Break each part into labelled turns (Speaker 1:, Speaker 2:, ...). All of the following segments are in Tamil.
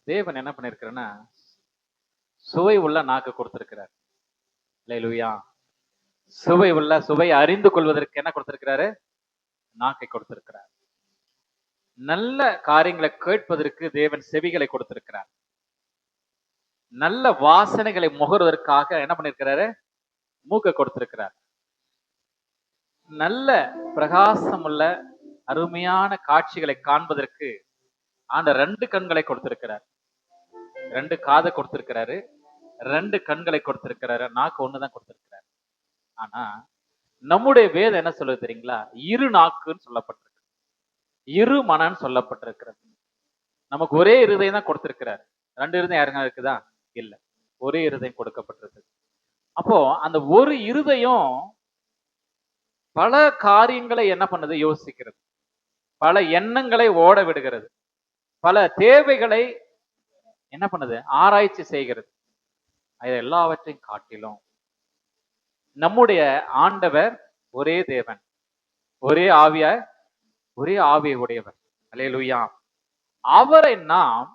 Speaker 1: தேவன் என்ன பண்ணிருக்கிறன்னா சுவை உள்ள நாக்கு கொடுத்திருக்கிறார். அல்லேலூயா. சுவை அறிந்து கொள்வதற்கு என்ன கொடுத்திருக்கிறாரு? நாக்கை கொடுத்திருக்கிறார். நல்ல காரியங்களை கேட்பதற்கு தேவன் செவிகளை கொடுத்திருக்கிறார். நல்ல வாசனைகளை முகர்வதற்காக என்ன பண்ணிருக்கிறாரு? மூக்கை கொடுத்திருக்கிறார். நல்ல பிரகாசமுள்ள அருமையான காட்சிகளை காண்பதற்கு ஆண்ட 2 கண்களை கொடுத்திருக்கிறார். 2 காதை கொடுத்திருக்கிறாரு, 2 கண்களை கொடுத்திருக்கிறாரு, நாக்கு ஒண்ணுதான் கொடுத்திருக்கிறாரு. ஆனா நம்முடைய வேதம் என்ன சொல்லுது தெரியுங்களா? இரு நாக்குன்னு சொல்லப்பட்டிருக்கு, இரு மனன்னு சொல்லப்பட்டிருக்கிறது. நமக்கு ஒரே இருதயம் தான் கொடுத்திருக்கிறார். 2 இருதயம் யாருங்க இருக்குதா? இல்ல, ஒரே இருதயம் கொடுக்கப்பட்டிருக்கு. அப்போ அந்த ஒரு இருதயம் பல காரியங்களை என்ன பண்ணுது? யோசிக்கிறது, பல எண்ணங்களை ஓட விடுகிறது, பல தேவைகளை என்ன பண்ணுது? ஆராய்ச்சி செய்கிறது. அது எல்லாவற்றையும் காட்டிலும் நம்முடைய ஆண்டவர் ஒரே தேவன், ஒரே ஆவியை உடையவர். அல்லேலூயா. அவரை நாம்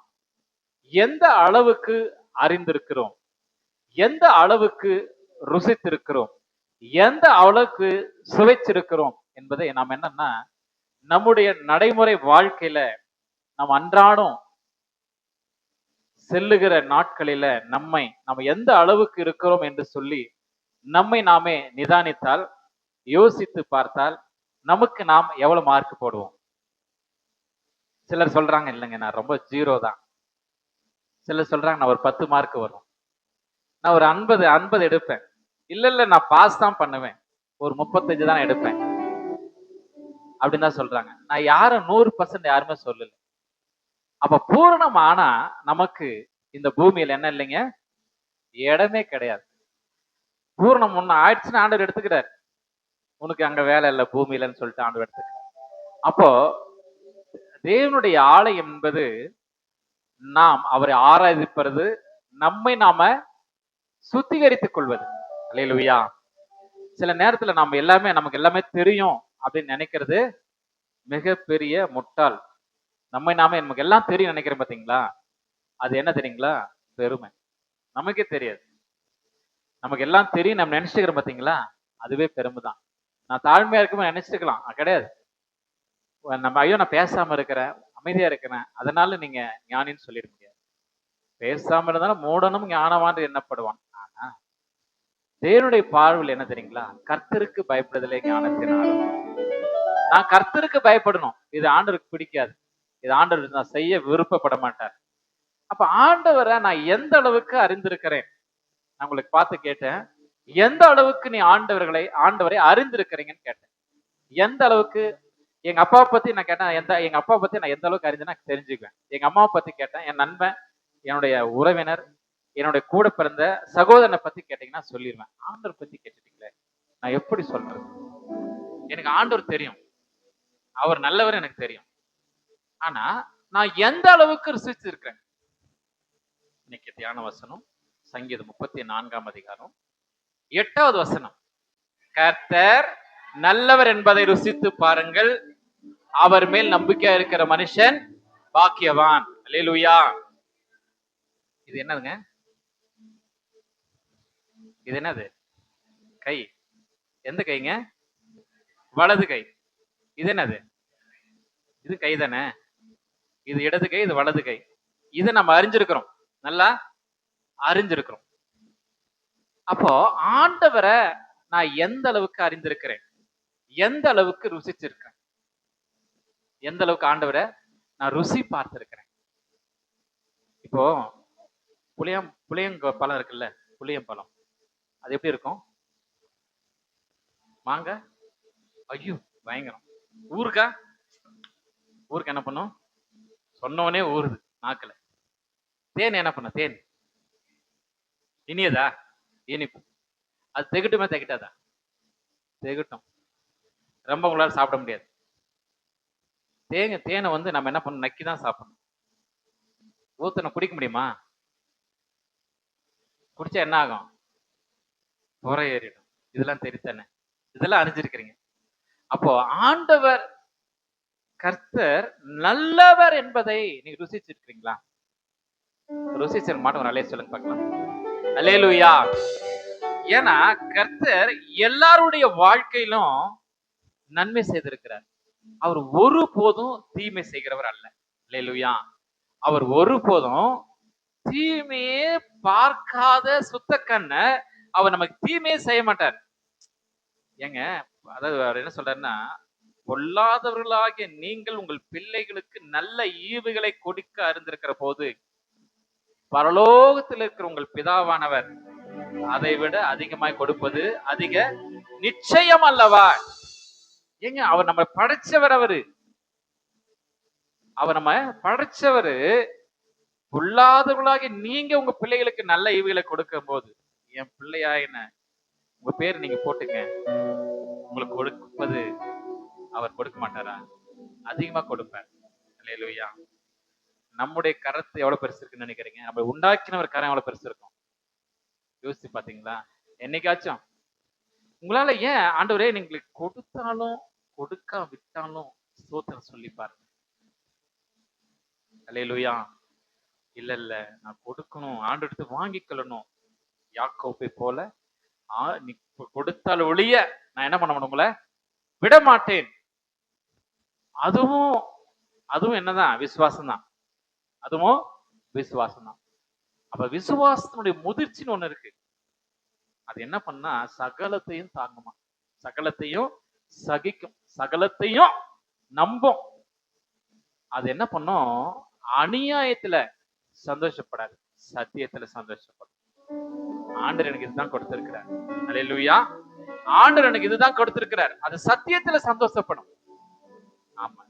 Speaker 1: எந்த அளவுக்கு அறிந்திருக்கிறோம், எந்த அளவுக்கு ருசித்திருக்கிறோம், எந்த அளவுக்கு சுவைச்சிருக்கிறோம் என்பதை நாம் என்னன்னா நம்முடைய நடைமுறை வாழ்க்கையில நாம் அன்றாடம் செல்லுகிற நாட்களில நம்ம எந்த அளவுக்கு இருக்கிறோம் என்று சொல்லி நம்மை நாமே நிதானித்தால், யோசித்து பார்த்தால் நமக்கு நாம் எவ்வளவு மார்க் போடுவோம்? சிலர் சொல்றாங்க, இல்லைங்க நான் ரொம்ப 0 தான். சிலர் சொல்றாங்க நான் ஒரு 10 மார்க் வரும், நான் ஒரு 50 எடுப்பேன். இல்ல நான் பாஸ் தான் பண்ணுவேன், ஒரு 35 தான் எடுப்பேன் அப்படின்னு தான் சொல்றாங்க. நான் யாரும் 100% யாருமே சொல்லல. அப்ப பூரணம் ஆனா நமக்கு இந்த பூமியில என்ன இல்லைங்க? இடமே கிடையாது. பூரணம் ஒண்ணு ஆயிடுச்சுன்னு ஆண்டவர் எடுத்துக்கிறார். உனக்கு அங்க வேலை இல்லை பூமியிலன்னு சொல்லிட்டு ஆண்டவர் எடுத்துக்கிறார். அப்போ தேவனுடைய ஆலயம் என்பது நாம் அவரை ஆராதிப்பது, நம்மை நாம சுத்திகரித்துக் கொள்வது. அல்லேலூயா. சில நேரத்துல நமக்கு எல்லாமே தெரியும் அப்படின்னு நினைக்கிறது மிகப்பெரிய முட்டாள். நமக்கு எல்லாம் தெரியும் நினைக்கிறேன் பாத்தீங்களா? அது என்ன தெரியுங்களா? பெருமை. நமக்கே தெரியாது, நமக்கு எல்லாம் தெரியும் நம்ம நினைச்சுக்கிறோம் பாத்தீங்களா? அதுவே பெருமை தான். நான் தாழ்மையா இருக்கும்போது நினைச்சுக்கலாம், கிடையாது. ஐயோ நான் பேசாம இருக்கிறேன், அமைதியா இருக்கிறேன், அதனால நீங்க ஞானின்னு சொல்லிட முடியாது. பேசாம இருந்தாலும் மூடனும் ஞானவான் எண்ணப்படுவான். ஆனா தேவனுடைய பார்வையில் என்ன தெரியுங்களா? கர்த்தருக்கு பயப்படுதலே ஞானத்தின் ஆரம்பம். நான் கர்த்தருக்கு பயப்படணும், இது ஆண்டவருக்கு பிடிக்காது, இது ஆண்டவர் நான் செய்ய விருப்பப்பட மாட்டார். அப்ப ஆண்டவரை நான் எந்த அளவுக்கு அறிந்திருக்கிறேன்? நான் உங்களுக்கு பார்த்து கேட்டேன், எந்த அளவுக்கு நீ ஆண்டவரை அறிந்திருக்கிறீங்கன்னு கேட்டேன். எந்த அளவுக்கு? எங்க அப்பாவை பத்தி நான் கேட்டேன், எங்க அப்பாவை பத்தி நான் எந்த அளவுக்கு அறிஞ்சேன்னா தெரிஞ்சுக்குவேன். எங்க அம்மாவை பத்தி கேட்டேன், என் நண்பன், என்னுடைய உறவினர், என்னுடைய கூட பிறந்த சகோதரனை பத்தி கேட்டீங்கன்னா சொல்லிடுவேன். ஆண்டவர் பத்தி கேட்டுட்டீங்களே, நான் எப்படி சொல்றது? எனக்கு ஆண்டவர் தெரியும், அவர் நல்லவர் எனக்கு தெரியும். ஆனா நான் எந்த அளவுக்கு ருசிச்சிருக்கிறேன்? இன்னைக்கு தியான வசனம் சங்கீதம் 34ஆம் அதிகாரம் 8வது வசனம். கர்த்தர் நல்லவர் என்பதை ருசித்து பாருங்கள், அவர் மேல் நம்பிக்கையா இருக்கிற மனுஷன் பாக்கியவான். அல்லேலூயா. இது என்னதுங்க? இது என்னது? கை. எந்த கைங்க? வலது கை. இது என்னது? இது கை தானே. இது இடது கை, இது வலது கை. இதை நம்ம அறிஞ்சிருக்கிறோம், நல்லா அறிஞ்சிருக்கிறோம். அப்போ ஆண்டவரை நான் எந்த அளவுக்கு அறிந்திருக்கிறேன், எந்த அளவுக்கு ருசிச்சிருக்கிறேன், எந்த அளவுக்கு ஆண்டவரை நான் ருசி பார்த்திருக்கிறேன்? இப்போ புளியங்க பழம் இருக்குல்ல, புளியம் பழம், அது எப்படி இருக்கும்? மாங்க, ஐயோ பயங்கரம். ஊருக்கு என்ன பண்ணும்? சொன்னவனே ஊறுது நாக்குல. தேன் என்ன பண்ண? தேன் இனியதா? இனிப்பு. அது திகட்டுமே திகட்டாதா? திகட்டும். ரொம்ப உங்களால சாப்பிட முடியாது. தேனை நம்ம என்ன பண்ணணும்? நக்கி தான் சாப்பிடணும். ஊத்தனை குடிக்க முடியுமா? குடிச்சா என்ன ஆகும்? புற ஏறிடும். இதெல்லாம் தெரித்தானே, இதெல்லாம் அறிஞ்சிருக்கிறீங்க. அப்போ ஆண்டவர் கர்த்தர் நல்லவர் என்பதை நீங்க ருசிச்சிருக்கிறீங்களா? ருசிச்சிருக்க மாட்டோம், ஒரு அலைய சொல்லுங்க பார்க்கலாம். அல்லேலூயா. ஏன்னா கர்த்தர் எல்லாருடைய வாழ்க்கையிலும் நன்மை செய்திருக்கிறார். அவர் ஒருபோதும் தீமை செய்கிறவர் அல்ல. அல்லேலூயா. அவர் ஒருபோதும் தீமையே பார்க்காத சுத்த கண்ண அவர் நமக்கு தீமையே செய்ய மாட்டார். ஏங்க, அதாவது அவர் என்ன சொல்றாருன்னா, பொல்லாதவர்களாகிய நீங்கள் உங்கள் பிள்ளைகளுக்கு நல்ல ஈவுகளை கொடுக்க அறிந்திருக்கிற போது பரலோகத்தில் இருக்கிற உங்கள் பிதாவானவர் அதை விட அதிகமாய் கொடுப்பது அதிக நிச்சயம் அல்லவா? ஏங்க, அவர் நம்ம படைச்சவர், அவர் நம்ம படைச்சவரு. பொல்லாதவர்களாகி நீங்க உங்க பிள்ளைகளுக்கு நல்ல ஈவுகளை கொடுக்கும் போது, என் பிள்ளையா என்ன உங்க பேர் நீங்க போட்டுங்க, உங்களுக்கு கொடுப்பது அவர் கொடுக்க மாட்டாரா? அதிகமா கொடுப்பார். அல்லேலூயா. நம்முடைய கரத்து எவ்வளவு பெருசு இருக்குன்னு நினைக்கிறீங்க? நம்ம உண்டாக்கினவர் கரம் எவ்வளவு பெருசு இருக்கும்? யோசிச்சு பாத்தீங்களா? என்னைக்காச்சும் உங்களால ஏன் ஆண்டவரே நீங்களுக்கு கொடுத்தாலும் கொடுக்க விட்டாலும் ஸ்தோத்திரம் சொல்லி பாருங்க. அல்லேலூயா. இல்ல இல்ல, நான் கொடுக்கணும், ஆண்டு எடுத்து வாங்கிக்கொள்ளணும். யாக்கோப்பை போல நீ கொடுத்தால் ஒழிய நான் என்ன பண்ண முடியும், உங்களை விட மாட்டேன். அதுவும் அதுவும் என்னதான்? விசுவாசம் தான். அதுவும் விசுவாசம் தான். அப்ப விசுவாசத்தினுடைய முதிர்ச்சின்னு ஒண்ணு இருக்கு. அது என்ன பண்ணா சகலத்தையும் தாங்குமா, சகலத்தையும் சகிக்கும், சகலத்தையும் நம்பும். அது என்ன பண்ணும்? அநியாயத்துல சந்தோஷப்படாது, சத்தியத்துல சந்தோஷப்படும். ஆண்டவர் எனக்கு இதுதான் கொடுத்திருக்கிறார். அல்லேலூயா. ஆண்டவர் எனக்கு இதுதான் கொடுத்திருக்கிறார், அது சத்தியத்துல சந்தோஷப்படும். ஆமா.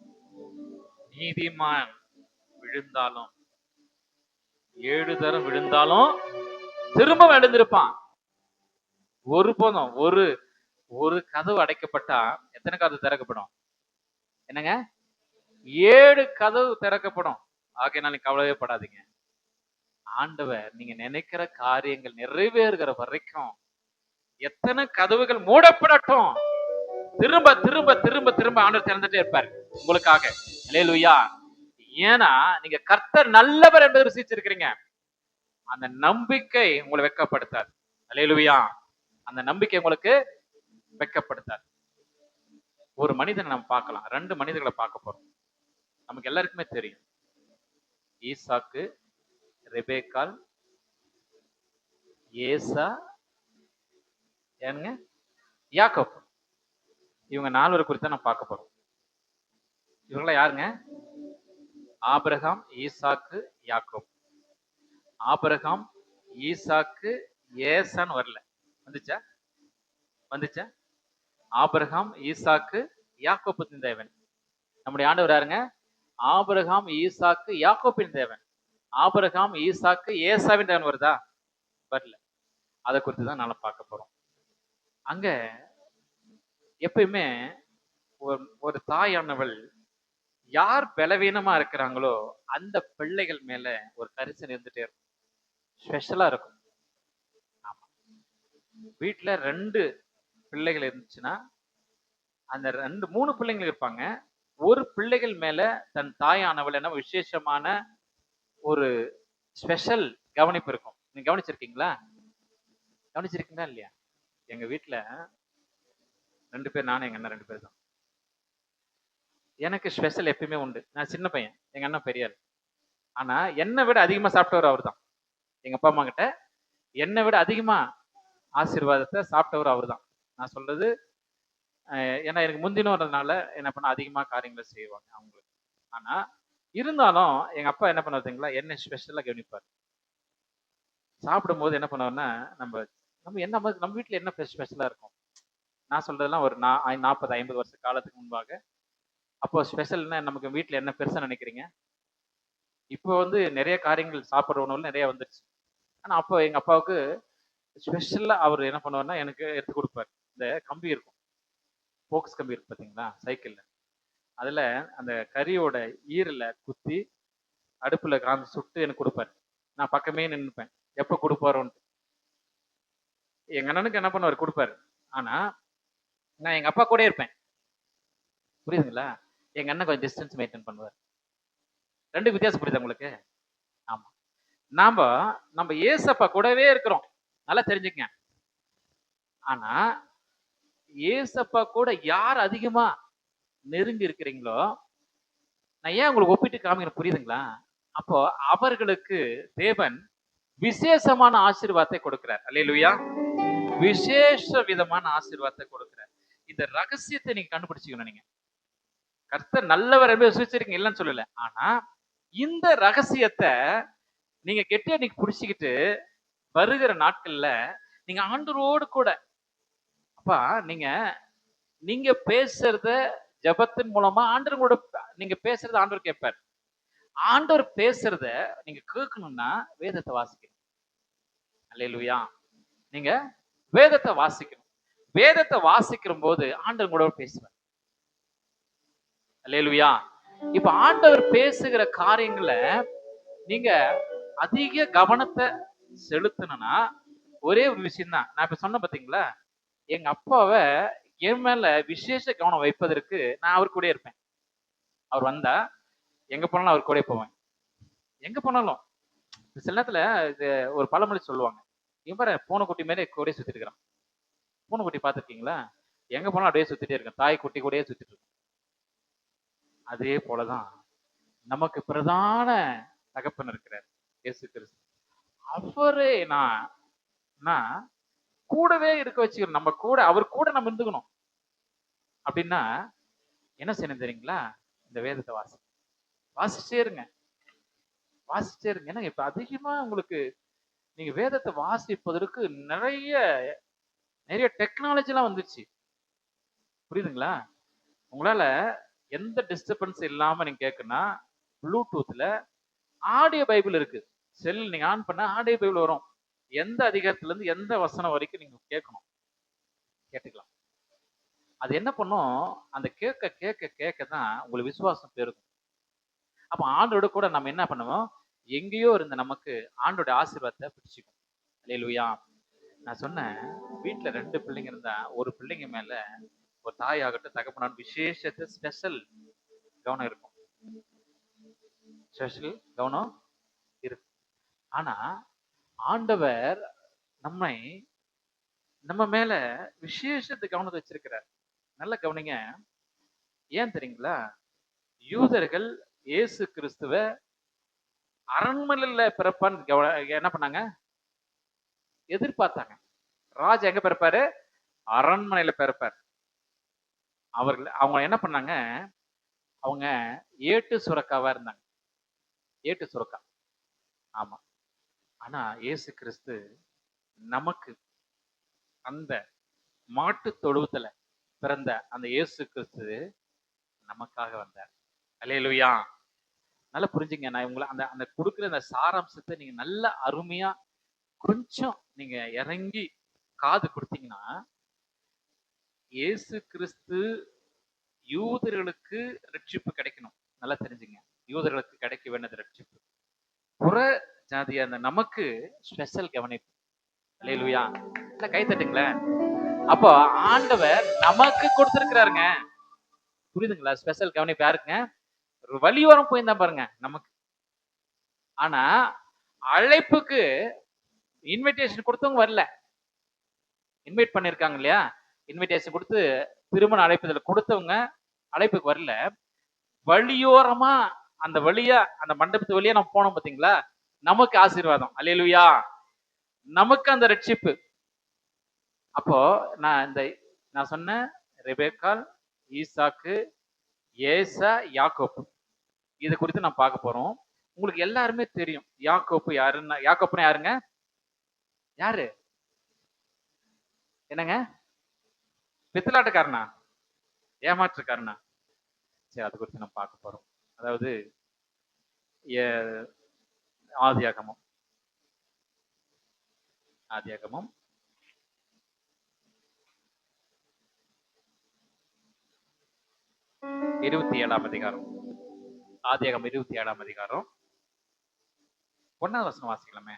Speaker 1: நீதிமான் விழுந்தாலும் 7 தரம் விழுந்தாலும் திரும்ப எழுந்திருப்பான். ஒருபோதும் ஒரு ஒரு கதவு அடைக்கப்பட்டா எத்தனை கதவு திறக்கப்படும்? என்னங்க? 7 கதவு திறக்கப்படும். ஆகையினால கவலையே படாதீங்க. ஆண்டவர் நீங்க நினைக்கிற காரியங்கள் நிறைவேறுகிற வரைக்கும் எத்தனை கதவுகள் மூடப்படட்டும், திரும்ப திரும்ப திரும்ப திரும்ப ஆண்டவர் திறந்துட்டே இருப்பார் உங்களுக்காக. அல்லேலூயா. ஏன்னா நீங்க கர்த்தர் நல்லவர் என்பதை ருசிச்சிருக்கிறீங்க. அந்த நம்பிக்கை உங்களை வெட்கப்படுத்தாது. அல்லேலூயா. அந்த நம்பிக்கை உங்களுக்கு வெட்கப்படுத்தாது. ஒரு மனிதனை நம்ம பார்க்கலாம், 2 மனிதர்களை பார்க்க போறோம். நமக்கு எல்லாருக்குமே தெரியும், ஈசாக்கு, ரெபேக்காள், ஏசா, ஏனுங்க, யாக்கோப். இவங்க 4 குறித்து நான் பார்க்க போறோம். இவங்கள யாருங்க? ஆபிரகாம், ஈசாக்கு, யாக்கோப். ஆபிரகாம், ஈசாக்கு, ஏசான்னு வரல, வந்துச்சா? வந்துச்சா? ஆபிரகாம், ஈசாக்கு, யாக்கோப்பின் தேவன். நம்முடைய ஆண்டவர் யாருங்க? ஆபிரகாம், ஈசாக்கு, யாக்கோப்பின் தேவன். ஆபிரகாம், ஈசாக்கு, ஏசாவின் தேவன் வருதா? வரல. அதை குறித்து தான் நாம பார்க்க போறோம். அங்க எப்பயுமே ஒரு தாயானவள் யார் பலவீனமா இருக்கிறாங்களோ அந்த பிள்ளைகள் மேல ஒரு கரிசனை இருந்துட்டே இருக்கும், ஸ்பெஷலா இருக்கும். ஆமா. வீட்டுல 2 பிள்ளைகள் இருந்துச்சுன்னா அந்த 3 பிள்ளைகள் இருப்பாங்க. ஒரு பிள்ளைகள் மேல தன் தாயானவள் என்ன விசேஷமான ஒரு ஸ்பெஷல் கவனிப்பு இருக்கும். நீங்க கவனிச்சிருக்கீங்களா? கவனிச்சிருக்கீங்களா இல்லையா? எங்க வீட்டுல 2 பேர், நானும் எங்க அண்ணன் 2 பேர் தான். எனக்கு ஸ்பெஷல் எப்பயுமே உண்டு. நான் சின்ன பையன், எங்க அண்ணன் பெரியார். ஆனா என்னை விட அதிகமா சாப்பிட்டவர் அவர் தான். எங்க அப்பா அம்மா கிட்ட என்னை விட அதிகமா ஆசீர்வாதத்தை சாப்பிட்டவர் அவர் தான். நான் சொல்றது ஏன்னா எனக்கு முந்தினோன்றதுனால என்ன பண்ண அதிகமா காரியங்களை செய்வாங்க அவங்களுக்கு. ஆனா இருந்தாலும் எங்க அப்பா என்ன பண்ணுவாருங்களா, என்ன ஸ்பெஷலா கவனிப்பார். சாப்பிடும் போது என்ன பண்ணுவாருன்னா, நம்ம நம்ம என்ன நம்ம வீட்டுல என்ன ஸ்பெஷலா இருக்கும். நான் சொல்றதெல்லாம் ஒரு 40-50 வருஷ காலத்துக்கு முன்பாக. அப்போ ஸ்பெஷல்னா நமக்கு வீட்டுல என்ன பெருசா நினைக்கிறீங்க? இப்போ நிறைய காரியங்கள் சாப்பிட்ற உணவுல நிறைய வந்துருச்சு. ஆனா அப்போ எங்க அப்பாவுக்கு ஸ்பெஷலா அவர் என்ன பண்ணுவாருன்னா எனக்கு எடுத்து கொடுப்பாரு. இந்த கம்பி இருக்கும், போக்ஸ் கம்பி இருக்கு பாத்தீங்களா சைக்கிள்ல, அதுல அந்த கறியோட ஈரல குத்தி அடுப்புல காந்து சுட்டு எனக்கு கொடுப்பாரு. நான் பக்கமே நின்னுப்பேன், எப்ப கொடுப்பாரோன்ட்டு. எங்க அண்ணனுக்கு என்ன பண்ணுவார், கொடுப்பாரு. ஆனா நான் எங்க அப்பா கூட இருப்பேன். புரியுதுங்களா? எங்க அண்ணன் கொஞ்சம் டிஸ்டன்ஸ் மெயின்டைன் பண்ணுவார். 2 வித்தியாசம் புரியுதா உங்களுக்கு? ஆமா. நாம நம்ம ஏசப்பா கூடவே இருக்கிறோம். நல்லா தெரிஞ்சுக்கங்க. ஆனா ஏசப்பா கூட யார் அதிகமா நெருங்கி இருக்கிறீங்களோ, நான் ஏன் உங்களுக்கு ஒப்பிட்டு காமிக்கிறேன் புரியுதுங்களா? அப்போ அவர்களுக்கு தேவன் விசேஷமான ஆசீர்வாதத்தை கொடுக்கிறார். அல்லேலூயா! விசேஷ விதமான ஆசீர்வாதத்தை கொடுக்கிறார். இந்த ரகசியத்தை நீங்க கண்டுபிடிச்சுக்கணும் நீங்க. கர்த்தர் நல்லவர் என்று விசுவசிச்சிருக்கீங்க, இல்லன்னு சொல்லல. ஆனா இந்த ரகசியத்த நீங்க கெட்டியா நீங்க புடிச்சுக்கிட்டு வருகிற நாட்கள்ல நீங்க ஆண்டவரோடு கூட அப்பா நீங்க நீங்க பேசுறத ஜெபத்தின் மூலமா ஆண்டவர் கூட நீங்க பேசுறத ஆண்டவர் கேட்பார். ஆண்டவர் பேசுறத நீங்க கேட்கணும்னா வேதத்தை வாசிக்கணும். அல்லேலூயா! நீங்க வேதத்தை வாசிக்கணும். வேதத்தை வாசிக்கிற போது ஆண்டவர் கூட பேசுவார். அல்லேலூயா! இப்ப ஆண்டவர் பேசுகிற காரியங்கள நீங்க அதிக கவனத்தை செலுத்தணும்னா ஒரே ஒரு விஷயம் தான். நான் இப்ப சொன்னேன் பாத்தீங்களா? எங்க அப்பாவ என் மேல விசேஷ கவனம் வைப்பதற்கு நான் அவர் கூடயே இருப்பேன். அவர் வந்தா எங்க போனாலும் அவர் கூடயே போவேன். எங்க போனாலும். சில நேரத்துல இது ஒரு பழமொழி சொல்லுவாங்க. இவன் பாரு பூனைக்குட்டி மேல கூடயே சுத்திட்டு இருக்கிறான். பூனைக்குட்டி பார்த்திருக்கீங்களா? எங்க போனாலும் அப்படியே சுத்திட்டே இருக்கும். தாய் குட்டி கூடயே சுத்திட்டு இருக்கும். அதே போலதான் நமக்கு பிரதான தகப்பன் இருக்கிறார். இயேசு கிறிஸ்து. அவரே நான் கூடவே இருக்க வச்சுக்கணும். நம்ம கூட அவர் கூட நம்ம இருந்துக்கணும். அப்படின்னா என்ன செய்யணும் தெரியுங்களா? இந்த வேதத்தை வாசிச்சே இருங்க. வாசிச்சே இருங்க. ஏன்னா இப்ப அதிகமா உங்களுக்கு நீங்க வேதத்தை வாசிப்பதற்கு நிறைய நிறைய டெக்னாலஜி எல்லாம் வந்துருச்சு. புரியுதுங்களா? உங்களால எந்த டிஸ்டர்பன்ஸ் இல்லாம நீங்க கேட்கணும்னா ப்ளூடூத்ல ஆடியோ பைபிள் இருக்கு. செல் நீங்க ஆன் பண்ணா ஆடியோ பைபிள் வரும். எந்த அதிகாரத்துல இருந்து எந்த வசனம் வரைக்கும் நீங்க கேட்கணும், கேட்டுக்கலாம். அது என்ன பண்ணும்? அந்த கேட்க கேட்க கேட்க தான் உங்களுக்கு விசுவாசம் பெருகும். அப்ப ஆண்டோட கூட நம்ம என்ன பண்ணுவோம்? எங்கேயோ இருந்த நமக்கு ஆண்டோட ஆசீர்வாதத்தை பிடிச்சிக்கும். அல்லேலூயா! நான் சொன்னேன், வீட்டுல 2 பிள்ளைங்க இருந்தா, ஒரு பிள்ளைங்க மேல ஒரு தாயாகட்டும், தகப்பனாகட்டும் விசேஷத்த ஸ்பெஷல் கவனம் இருக்கும். ஸ்பெஷல் கவனம் இருக்கு. ஆனா ஆண்டவர் நம்மை நம்ம மேல விசேஷத்து கவனத்தை வச்சிருக்கிறார். நல்ல கவனிங்க. ஏன் தெரியுங்களா? யூதர்கள் இயேசு கிறிஸ்துவ அரண்மனையில பிறப்பான்னு என்ன பண்ணாங்க? எதிர்பார்த்தாங்க. ராஜா எங்க பிறப்பாரு? அரண்மனையில பிறப்பார். அவங்க என்ன பண்ணாங்க? அவங்க ஏட்டு சுரக்காவா இருந்தாங்க. ஏட்டு சுரக்கா. ஆமா. ஆனா இயேசு கிறிஸ்து நமக்கு அந்த மாட்டு தொழுவத்துல பிறந்த அந்த இயேசு கிறிஸ்து நமக்காக வந்தார். அல்லேலூயா! நல்லா புரிஞ்சுங்க. நான் உங்களை அந்த அந்த கொடுக்குற அந்த சாராம்சத்தை நீங்க நல்ல அருமையா கொஞ்சம் நீங்க இறங்கி காது கொடுத்தீங்கன்னா, இயேசு கிறிஸ்து யூதர்களுக்கு ரட்சிப்பு கிடைக்கணும். நல்லா தெரிஞ்சுங்க. யூதர்களுக்கு கிடைக்க வேண்டியது ரட்சிப்பு. புற ஜாதியா இருந்த நமக்கு ஸ்பெஷல் கவனிப்பு. அல்லேலூயா! இல்ல கை தட்டுங்களேன். அப்போ ஆண்டவர் நமக்கு கொடுத்திருக்கிறாருங்க. புரியுதுங்களா? ஸ்பெஷல் கவனிப்பு யாருக்குங்க? ஒரு வழியோரம் போயிருந்தா பாருங்க நமக்கு. ஆனா அழைப்புக்கு இன்விடேஷன் கொடுத்தவங்க வரல. இன்வைட் பண்ணிருக்காங்க இல்லையா? இன்விடேஷன் கொடுத்து திருமண அழைப்புதல் கொடுத்தவங்க அழைப்புக்கு வரல. வழியோரமா அந்த வழியா அந்த மண்டபத்து வழியா நம்ம போனோம் பாத்தீங்களா? நமக்கு ஆசீர்வாதம். அல்லேலூயா! நமக்கு அந்த ரட்சிப்பு. அப்போ நான் சொன்ன ரெபேக்காள், ஈசாக்கு, ஏசா, யாக்கோப்பு இது குறித்து நான் பார்க்க போறோம். உங்களுக்கு எல்லாருமே தெரியும் யாக்கோப்பு யாருன்னா. யாக்கோப்புனா யாருங்க? யாரு? என்னங்க? பித்தலாட்டுக்காரனா? ஏமாற்றுக்காரனா? சரி, அது குறித்து நம்ம பார்க்க போறோம். அதாவது ஆதியாகமம் ஆதியாகமம் 27ஆம் அதிகாரம். ஆதியாகமம் 27ஆம் அதிகாரம் 1வது வசனம் வாசிக்கலாமே.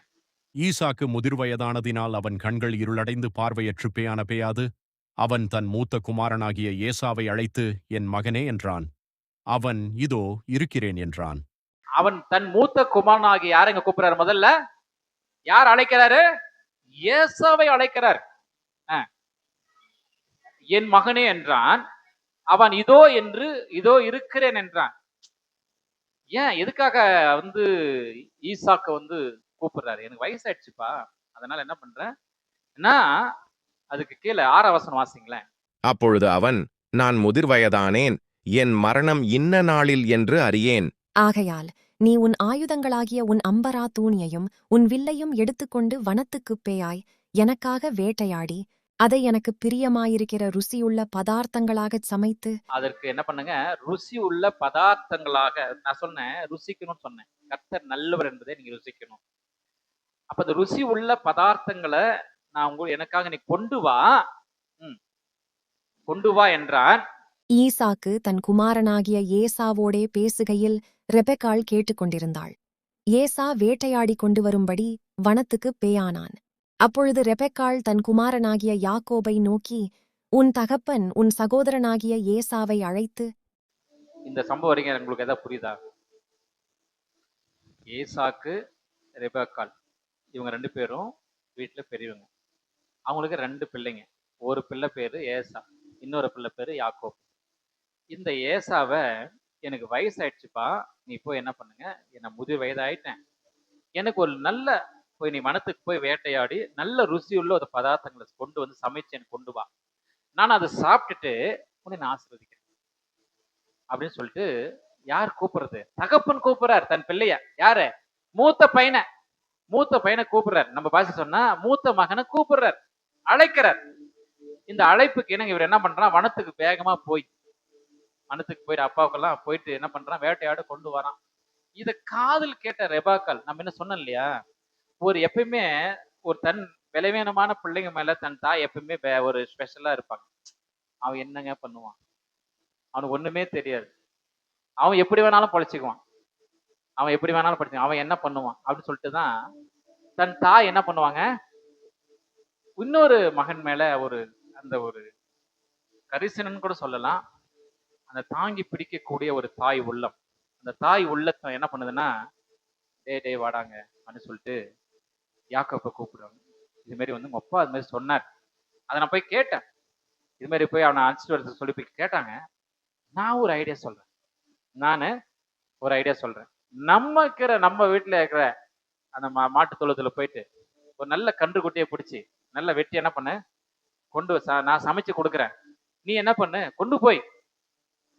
Speaker 2: ஈசாக்கு முதிர்வயதானதினால் அவன் கண்கள் இருளடைந்து பார்வையற்று பேயாது. அவன் தன் மூத்த குமாரனாகிய ஏசாவை அழைத்து, என் மகனே என்றான். அவன், இதோ இருக்கிறேன் என்றான்.
Speaker 1: அவன் தன் மூத்த குமாரனாகிய யாரை இங்க கூப்பிடுறாரு? முதல்ல யார் அழைக்கிறாரு? ஏசாவை அழைக்கிறார். அஹ், என் மகனே என்றான். அவன் இதோ என்று இதோ இருக்கிறேன் என்றான். ஏன் எதுக்காக வந்து ஈசாக்க வந்து கூப்பிடுறாரு? எனக்கு வயசாயிடுச்சுப்பா, அதனால என்ன பண்றேன், நான் அதுக்கு கீழே 6 வசனம் வாசிங்களேன்.
Speaker 3: அப்பொழுது அவன், நான் முதிர்வயதானேன், என் மரணம் இன்ன நாளில் என்று அறியேன்.
Speaker 4: ஆகையால் நீ உன் ஆயுதங்களாகிய உன் அம்பரா தூணியையும் உன் வில்லையும் எடுத்துக்கொண்டு வனத்துக்குப் பேயாய் எனக்காக வேட்டையாடி அதை எனக்கு பிரியமாயிருக்கிற ருசியுள்ள பதார்த்தங்களாகச் சமைத்து
Speaker 1: அதற்கு என்ன பண்ணுங்க, ருசி உள்ள பதார்த்தங்களாக. நான் சொன்னேன் ருசிக்கணும்னு சொன்னேன். கர்த்தர் நல்லவர் என்பதை நீங்க ருசிக்கணும். அப்ப அந்த ருசி உள்ள பதார்த்தங்களை நான் எனக்காக நீ கொண்டு வா, கொண்டு வா என்றான்.
Speaker 4: ஈசாக்கு தன் குமாரனாகிய ஏசாவோடே பேசுகையில் ரெபெக்காள் கேட்டுக்கொண்டிருந்தாள். ஏசா வேட்டையாடி கொண்டு வரும்படி வனத்துக்குப் பேயானான். அப்பொழுது ரெபெக்காள் தன் குமாரனாகிய யாக்கோபை நோக்கி, உன் தகப்பன் உன் சகோதரனாகிய ஏசாவை அழைத்து,
Speaker 1: இந்த சம்பவம் வரைக்கும் உங்களுக்கு எதாவது புரியுதா? ஏசாக்கு, ரெபெக்காள், இவங்க 2 பேரும் வீட்டுல பெரியவங்க. அவங்களுக்கு 2 பிள்ளைங்க. ஒரு பிள்ளை பேரு ஏசா, இன்னொரு பிள்ளை பேரு யாக்கோப். இந்த ஏசாவை, எனக்கு வயசாயிடுச்சுப்பா, நீ போய் என்ன பண்ணுங்க, என்ன முதிர் வயதாயிட்டேன், எனக்கு ஒரு நல்ல போய் நீ வனத்துக்கு போய் வேட்டையாடி நல்ல ருசியுள்ள ஒரு பதார்த்தங்களை கொண்டு வந்து சமைச்சு எனக்கு கொண்டு வா, நான் அதை சாப்பிட்டுட்டு உன்னை நான் ஆசீர்வதிக்கிறேன் அப்படின்னு சொல்லிட்டு. யார் கூப்பிடுறது? தகப்பன் கூப்பிடுறார் தன் பிள்ளைய. யாரு? மூத்த பையனை. மூத்த பையனை கூப்பிடுறார். நம்ம பாசி சொன்னா மூத்த மகனை கூப்பிடுறார், அழைக்கிறார். இந்த அழைப்புக்கு இணங்க இவர் என்ன பண்றான், வனத்துக்கு வேகமா போய் வனத்துக்கு போயிட்டு அப்பாவுக்கெல்லாம் போயிட்டு என்ன பண்றான், வேட்டையாட கொண்டு வரான். இத காதில் கேட்ட ரெபாக்காள், நம்ம என்ன சொன்னோம் இல்லையா, ஒரு எப்பயுமே ஒரு தன் விளைவேனமான பிள்ளைங்க மேல தன் தாய் எப்பயுமே ஒரு ஸ்பெஷலா இருப்பாங்க. அவன் என்னங்க பண்ணுவான், அவனுக்கு ஒண்ணுமே தெரியாது, அவன் எப்படி வேணாலும் பொழைச்சிக்குவான், அவன் எப்படி வேணாலும் படிச்சுக்குவான், அவன் என்ன பண்ணுவான் அப்படின்னு சொல்லிட்டு தான் தன் தாய் என்ன பண்ணுவாங்க, இன்னொரு மகன் மேல ஒரு அந்த ஒரு கரிசனன்னு கூட சொல்லலாம், அந்த தாங்கி பிடிக்கக்கூடிய ஒரு தாய் உள்ளம். அந்த தாய் உள்ளத்தை என்ன பண்ணுதுன்னா, டே டே வாடாங்க அப்படின்னு சொல்லிட்டு யாக்கோப்பை கூப்பிடுவாங்க. இது மாதிரி வந்து உங்க அப்பா அது மாதிரி சொன்னார். அதை நான் போய் கேட்டேன். இது மாதிரி போய் அவனை அழைச்சிட்டு வரது சொல்லி போய் கேட்டாங்க. நான் ஒரு ஐடியா சொல்றேன். நான் ஒரு ஐடியா சொல்றேன். நம்ம வீட்டுல இருக்கிற அந்த மாட்டு தொழுத்துல போயிட்டு ஒரு நல்ல கன்று குட்டியை பிடிச்சி நல்ல வெட்டி என்ன பண்ணு, கொண்டு நான் சமைச்சு கொடுக்குறேன், நீ என்ன பண்ணு, கொண்டு போய்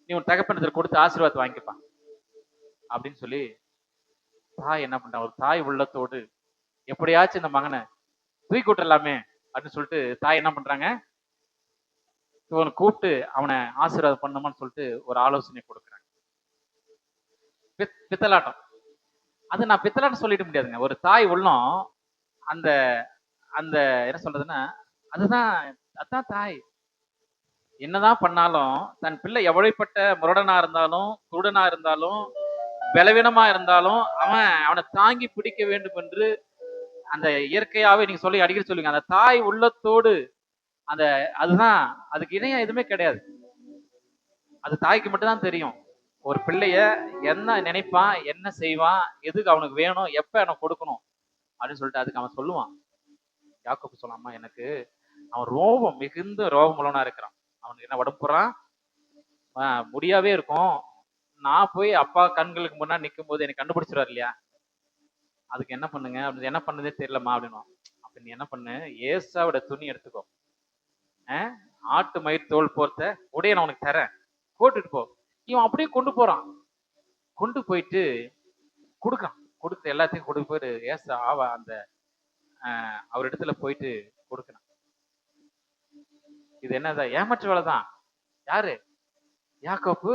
Speaker 1: நீ உன் தகப்பனத்தில் கொடுத்து ஆசீர்வாதத்தை வாங்கிப்பான் அப்படின்னு சொல்லி தாய் என்ன பண்றான், ஒரு தாய் உள்ளத்தோடு எப்படியாச்சும் இந்த மகனை தூக்கி விட்டுறலாமே அப்படின்னு சொல்லிட்டு தாய் என்ன பண்றாங்க, இவனை கூப்பிட்டு அவனை ஆசீர்வாதம் பண்ணுமான்னு சொல்லிட்டு ஒரு ஆலோசனை கொடுக்குறாங்க. பித்தலாட்டம். அது நான் பித்தலாட்டம் சொல்லிட முடியாதுங்க. ஒரு தாய் உள்ளம் அந்த அந்த என்ன சொல்றதுன்னா, அதுதான் அதான் தாய். என்னதான் பண்ணாலும் தன் பிள்ளை எவ்வளவுப்பட்ட முரடனா இருந்தாலும் குருடனா இருந்தாலும் பலவீனமா இருந்தாலும் அவனை தாங்கி பிடிக்க வேண்டும் என்று அந்த இயற்கையாவே நீங்க சொல்லி அடிக்கடி சொல்லுங்க, அந்த தாய் உள்ளத்தோடு அந்த அதுதான், அதுக்கு இணையா எதுவுமே கிடையாது. அது தாய்க்கு மட்டும்தான் தெரியும். ஒரு பிள்ளைய என்ன நினைப்பான், என்ன செய்வான், எதுக்கு அவனுக்கு வேணும், எப்ப அவனுக்கு கொடுக்கணும் அப்படின்னு சொல்லிட்டு அதுக்கு அவன் சொல்லுவான். யாக்கோபு சொல்லாமா, எனக்கு அவன் ரோபம் மிகுந்த ரோபம் உள்ளவனா இருக்கிறான், அவனுக்கு என்ன உடம்பு போறான் முடியாவே இருக்கும், நான் போய் அப்பா கண்களுக்கு முன்னாடி நிற்கும் போது எனக்கு கண்டுபிடிச்சிருவார் இல்லையா, அதுக்கு என்ன பண்ணுங்க, அப்படி என்ன பண்ணுதே தெரியலமா அப்படின்னு. அப்ப நீ என்ன பண்ணு, ஏசாவோட துணி எடுத்துக்கோ, ஆட்டு மயிர் தோல் போர்த்த உடைய நான் உனக்கு தரேன், போட்டுட்டு போ. இவன் அப்படியே கொண்டு போறான். கொண்டு போயிட்டு கொடுக்குறான். கொடுத்து எல்லாத்தையும் கொண்டு போயிட்டு ஏசா அந்த அவர் இடத்துல போயிட்டு கொடுக்குறான். இது என்னதான் ஏமாற்று வேலை தான். யாரு? யாக்கோப்பு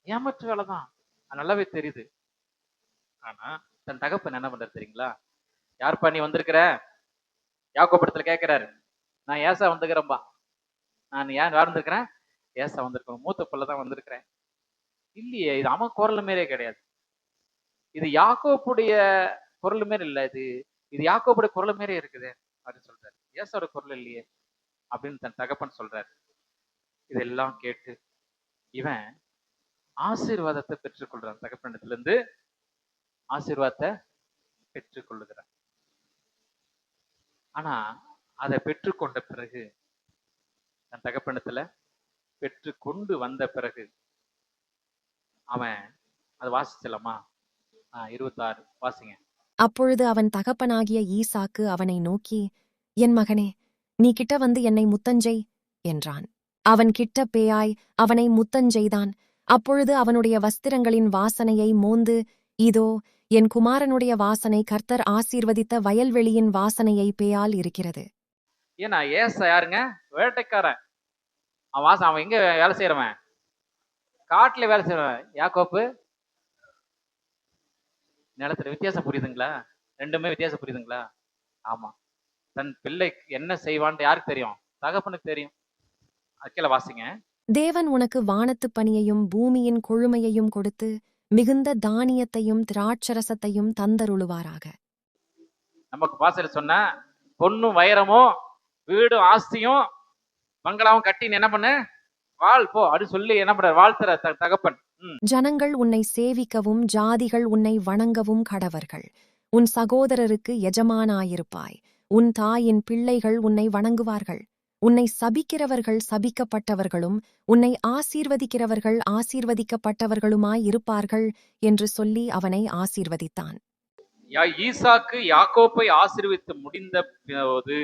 Speaker 1: ஏமாற்று வேலை தான், நல்லாவே தெரியுது. ஆனா தன் தகப்பன் என்ன பண்றாரு தெரியுங்களா, யாருப்பா நீ வந்திருக்கிற, யாக்கோப்பு இடத்துல கேட்கிறாரு. நான் ஏசா வந்துக்கிறேன்பா. நான் ஏன் வந்திருக்கிறேன், ஏசா வந்திருக்கேன், மூத்த பிள்ளை தான் வந்திருக்கிறேன். இல்லையே, இது அவன் குரல் மாரியே கிடையாது, இது யாக்கோப்புடைய குரல் மாரி இல்ல, இது யாக்கோப்புடைய குரல் மாரியே இருக்குது அப்படின்னு சொல்றாரு. ஏசாவோட குரல் இல்லையே அப்படின்னு தன் தகப்பன் சொல்றாரு. இதெல்லாம் கேட்டு இவன் ஆசீர்வாதத்தை பெற்றுக்கொள்றான் தகப்பனிடத்துல இருந்து. ஆசீர்வாதத்தை பெற்றுக்கொள்ளுகிறான். ஆனா அதை பெற்றுக்கொண்ட பிறகு, தன் தகப்பனிடத்துல பெற்று கொண்டு வந்த பிறகு அவன் அதை வாசிச்சலாமா? 26 வாசிங்க.
Speaker 4: அப்பொழுது அவன் தகப்பனாகிய ஈசாக்கு அவனை நோக்கி, என் மகனே, நீ கிட்ட வந்து என்னை முத்தஞ்செய் என்றான். அவன் கிட்ட பேயாய் அவனை முத்தஞ்செய்தான். அப்பொழுது அவனுடைய வஸ்திரங்களின் வாசனையை மோந்து, இதோ என் குமாரனுடைய வாசனை கர்த்தர் ஆசீர்வதித்த வயல்வெளியின் வாசனையை பேயால் இருக்கிறது.
Speaker 1: ஏன்னா ஏசா யாருங்க? வேட்டைக்காரன். அவன் எங்க வேலை செய்யறவன்? காட்டுல வேலை செய்யறவன். யாக்கோப்பு நிலத்துல. வித்தியாசம் புரியுதுங்களா? ரெண்டுமே வித்தியாசம் புரியுதுங்களா? ஆமா. தன் பிள்ளைக்கு என்ன செய்வான்னு யாருக்கு தெரியும்? தகப்பனுக்கு தெரியும். கீழே வாசிங்க.
Speaker 4: தேவன் உனக்கு வானத்துப் பனியையும் பூமியின் கொழுமையையும் கொடுத்து மிகுந்த தானியத்தையும் திராட்சரசத்தையும் தந்தருளுவாராக.
Speaker 1: நமக்கு பாசல சொன்ன பொண்ணும் வைரமும் வீடும் ஆஸ்தியும் பங்களாவும் கட்டி நீ என்ன பண்ணு, வாழ் போ அப்படி சொல்லி என்ன பண்ற, வாழ்த்துற தகப்பன்.
Speaker 4: ஜனங்கள் உன்னை சேவிக்கவும் ஜாதிகள் உன்னை வணங்கவும் கடவர்கள். உன் சகோதரருக்கு எஜமானாயிருப்பாய். உன் தாயின் பிள்ளைகள் உன்னை வணங்குவார்கள். உன்னை சபிக்கிறவர்கள் சபிக்கப்பட்டவர்களும் உன்னை ஆசீர்வதிக்கிறவர்கள் ஆசீர்வதிக்கப்பட்டவர்களுமாயிருப்பார்கள் என்று சொல்லி அவனை ஆசீர்வதித்தான்.
Speaker 1: ஈசாக்கு யாக்கோப்பை ஆசீர்வதித்து முடிந்த போது,